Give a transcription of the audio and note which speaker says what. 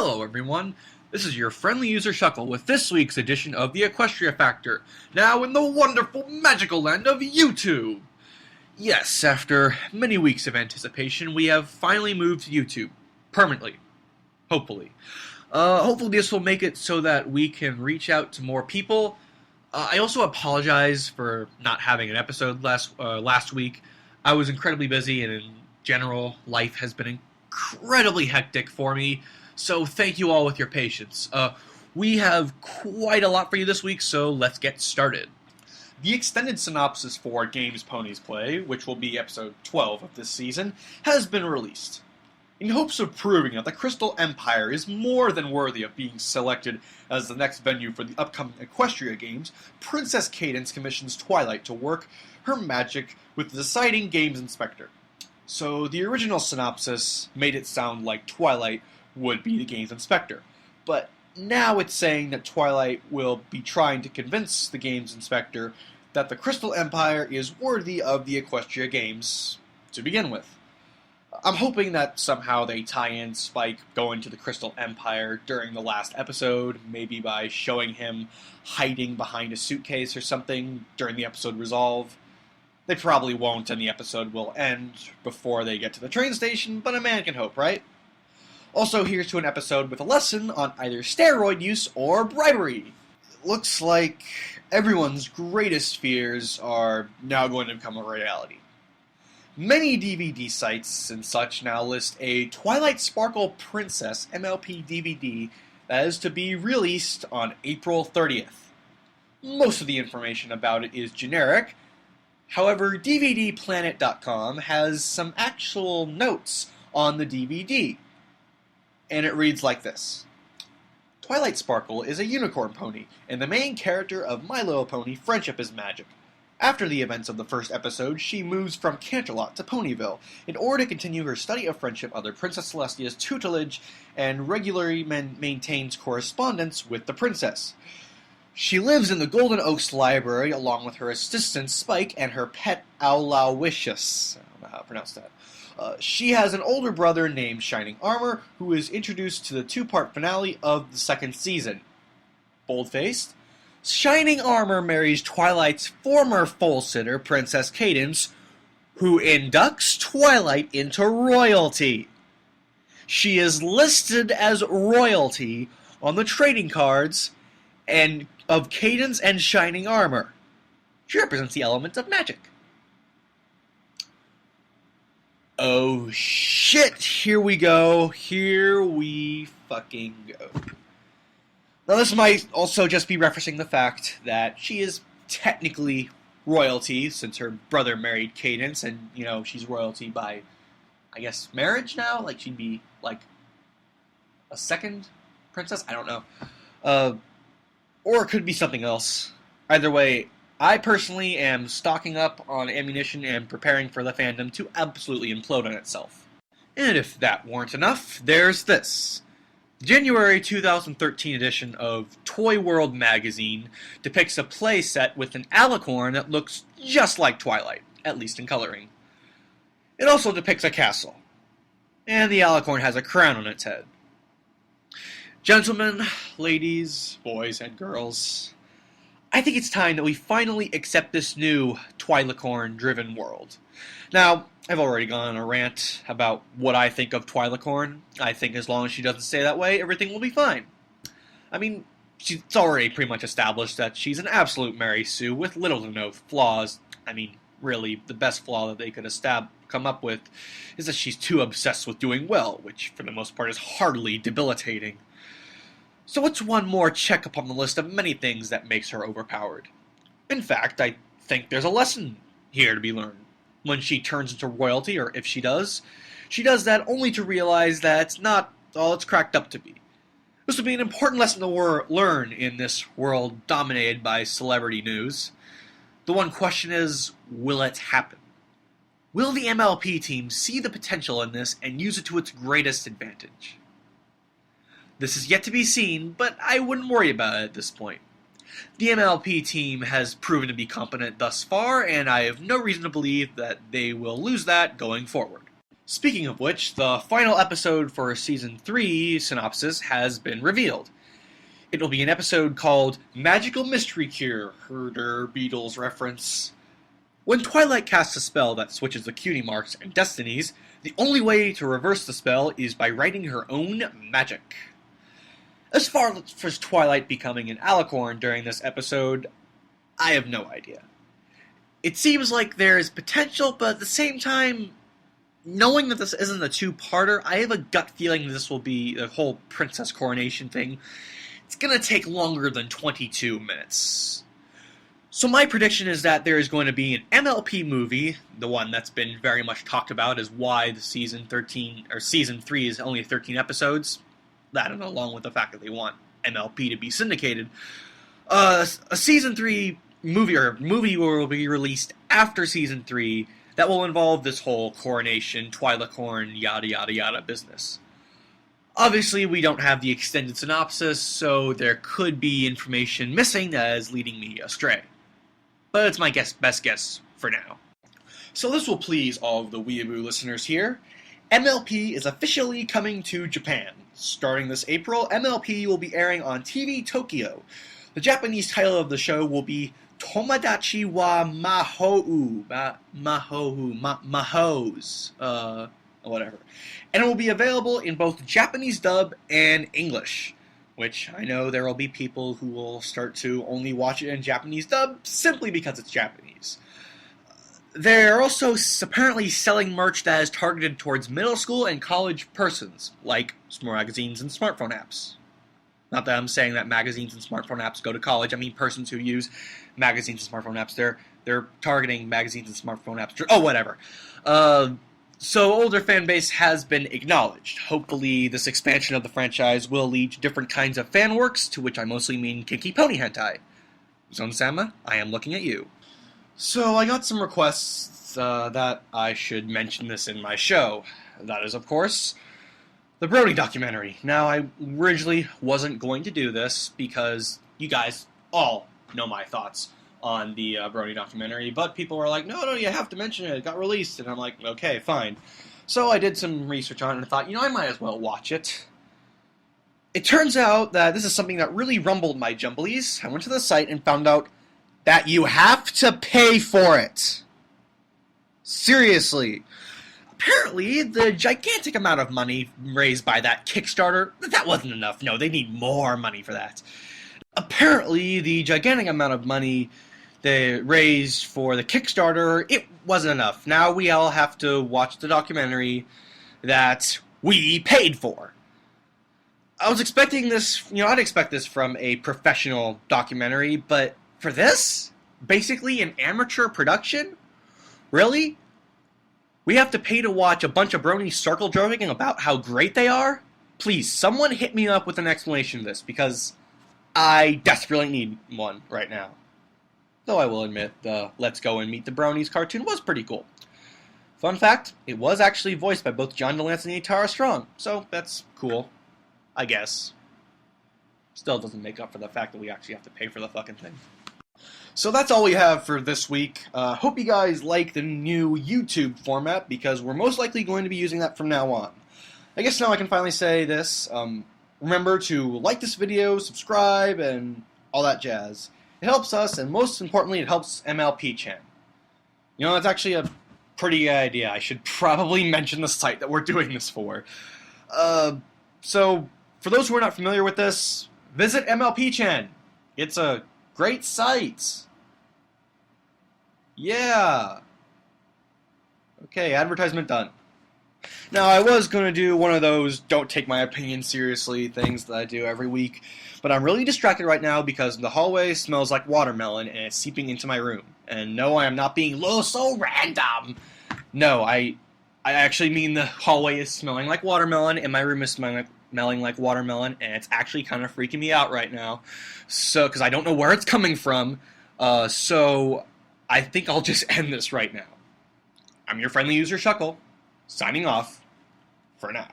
Speaker 1: Hello everyone, this is your friendly user Shuckle with this week's edition of the Equestria Factor, now in the wonderful magical land of YouTube! Yes, after many weeks of anticipation, we have finally moved to YouTube. Permanently. Hopefully. Hopefully this will make it so that we can reach out to more people. I also apologize for not having an episode last week. I was incredibly busy, and in general, life has been incredibly hectic for me. So thank you all with your patience. We have quite a lot for you this week, so let's get started.
Speaker 2: The extended synopsis for Games Ponies Play, which will be episode 12 of this season, has been released. In hopes of proving that the Crystal Empire is more than worthy of being selected as the next venue for the upcoming Equestria Games, Princess Cadence commissions Twilight to work her magic with the deciding games inspector. So the original synopsis made it sound like Twilight would be the games inspector, but now it's saying that Twilight will be trying to convince the games inspector that the Crystal Empire is worthy of the Equestria Games to begin with. I'm hoping that somehow they tie in Spike going to the Crystal Empire during the last episode, maybe by showing him hiding behind a suitcase or something during the episode Resolve. They probably won't, and the episode will end before they get to the train station, but a man can hope, right? Also, here's to an episode with a lesson on either steroid use or bribery. It looks like everyone's greatest fears are now going to become a reality. Many DVD sites and such now list a Twilight Sparkle Princess MLP DVD that is to be released on April 30th. Most of the information about it is generic. However, DVDplanet.com has some actual notes on the DVD. And it reads like this. Twilight Sparkle is a unicorn pony, and the main character of My Little Pony Friendship is Magic. After the events of the first episode, she moves from Canterlot to Ponyville in order to continue her study of friendship under Princess Celestia's tutelage and regularly maintains correspondence with the princess. She lives in the Golden Oaks Library along with her assistant Spike and her pet Owlowicious. I don't know how to pronounce that. She has an older brother named Shining Armor, who is introduced to the two-part finale of the second season. Bold-faced. Shining Armor marries Twilight's former foal-sitter, Princess Cadence, who inducts Twilight into royalty. She is listed as royalty on the trading cards and of Cadence and Shining Armor. She represents the element of magic. Oh shit, here we go. Here we fucking go. Now this might also just be referencing the fact that she is technically royalty since her brother married Cadence and, you know, she's royalty by, I guess, marriage now? Like she'd be like a second princess? I don't know. Or it could be something else. Either way, I personally am stocking up on ammunition and preparing for the fandom to absolutely implode on itself. And if that weren't enough, there's this. The January 2013 edition of Toy World magazine depicts a play set with an alicorn that looks just like Twilight, at least in coloring. It also depicts a castle, and the alicorn has a crown on its head. Gentlemen, ladies, boys, and girls, I think it's time that we finally accept this new Twilacorn-driven world. Now, I've already gone on a rant about what I think of Twilacorn. I think as long as she doesn't stay that way, everything will be fine. I mean, it's already pretty much established that she's an absolute Mary Sue with little to no flaws. I mean, really, the best flaw that they could come up with is that she's too obsessed with doing well, which for the most part is hardly debilitating. So it's one more check upon the list of many things that makes her overpowered. In fact, I think there's a lesson here to be learned. When she turns into royalty, or if she does that only to realize that it's not all it's cracked up to be. This would be an important lesson to learn in this world dominated by celebrity news. The one question is, will it happen? Will the MLP team see the potential in this and use it to its greatest advantage? This is yet to be seen, but I wouldn't worry about it at this point. The MLP team has proven to be competent thus far, and I have no reason to believe that they will lose that going forward.
Speaker 1: Speaking of which, the final episode for Season 3 synopsis has been revealed. It'll be an episode called Magical Mystery Cure, herder Beatles reference. When Twilight casts a spell that switches the cutie marks and destinies, the only way to reverse the spell is by writing her own magic. As far as Twilight becoming an alicorn during this episode, I have no idea. It seems like there is potential, but at the same time, knowing that this isn't a two-parter, I have a gut feeling this will be the whole princess coronation thing. It's gonna take longer than 22 minutes. So my prediction is that there is going to be an MLP movie, the one that's been very much talked about as why the Season 3 is only 13 episodes. That and along with the fact that they want MLP to be syndicated. A Season 3 movie will be released after Season 3 that will involve this whole coronation, Twilacorn, yada yada yada business. Obviously, we don't have the extended synopsis, so there could be information missing that is leading me astray. But it's my best guess for now. So this will please all of the Weeaboo listeners here. MLP is officially coming to Japan. Starting this April, MLP will be airing on TV Tokyo. The Japanese title of the show will be Tomodachi wa Mahous. Whatever. And it will be available in both Japanese dub and English. Which I know there will be people who will start to only watch it in Japanese dub simply because it's Japanese. They're also apparently selling merch that is targeted towards middle school and college persons, like magazines and smartphone apps. Not that I'm saying that magazines and smartphone apps go to college. I mean persons who use magazines and smartphone apps. They're targeting magazines and smartphone apps. Oh, whatever. So older fan base has been acknowledged. Hopefully this expansion of the franchise will lead to different kinds of fan works, to which I mostly mean kinky pony hentai. Zone-sama, I am looking at you. So I got some requests that I should mention this in my show. That is, of course, the Brony documentary. Now, I originally wasn't going to do this because you guys all know my thoughts on the Brony documentary, but people were like, no, you have to mention it, it got released, and I'm like, okay, fine. So I did some research on it and thought, I might as well watch it. It turns out that this is something that really rumbled my jumblies. I went to the site and found out that you have to pay for it. Seriously. Apparently, the gigantic amount of money raised by that Kickstarter, that wasn't enough. No, they need more money for that. Apparently, the gigantic amount of money they raised for the Kickstarter, it wasn't enough. Now we all have to watch the documentary that we paid for. I was expecting this, I'd expect this from a professional documentary, but for this? Basically an amateur production? Really? We have to pay to watch a bunch of bronies circle jerking about how great they are? Please, someone hit me up with an explanation of this, because I desperately need one right now. Though I will admit, the Let's Go and Meet the Bronies cartoon was pretty cool. Fun fact, it was actually voiced by both John DeLance and Tara Strong, so that's cool, I guess. Still doesn't make up for the fact that we actually have to pay for the fucking thing. So that's all we have for this week. Hope you guys like the new YouTube format, because we're most likely going to be using that from now on. I guess now I can finally say this. Remember to like this video, subscribe, and all that jazz. It helps us, and most importantly, it helps MLP Chan. It's actually a pretty good idea. I should probably mention the site that we're doing this for. So, for those who are not familiar with this, visit MLP Chan. It's a great site. Yeah. Okay, advertisement done. Now, I was going to do one of those don't take my opinion seriously things that I do every week, but I'm really distracted right now because the hallway smells like watermelon and it's seeping into my room. And no, I am not being so random. No, I actually mean the hallway is smelling like watermelon and my room is smelling like watermelon, and it's actually kind of freaking me out right now. So, because I don't know where it's coming from. So, I think I'll just end this right now. I'm your friendly user, Shuckle, signing off for now.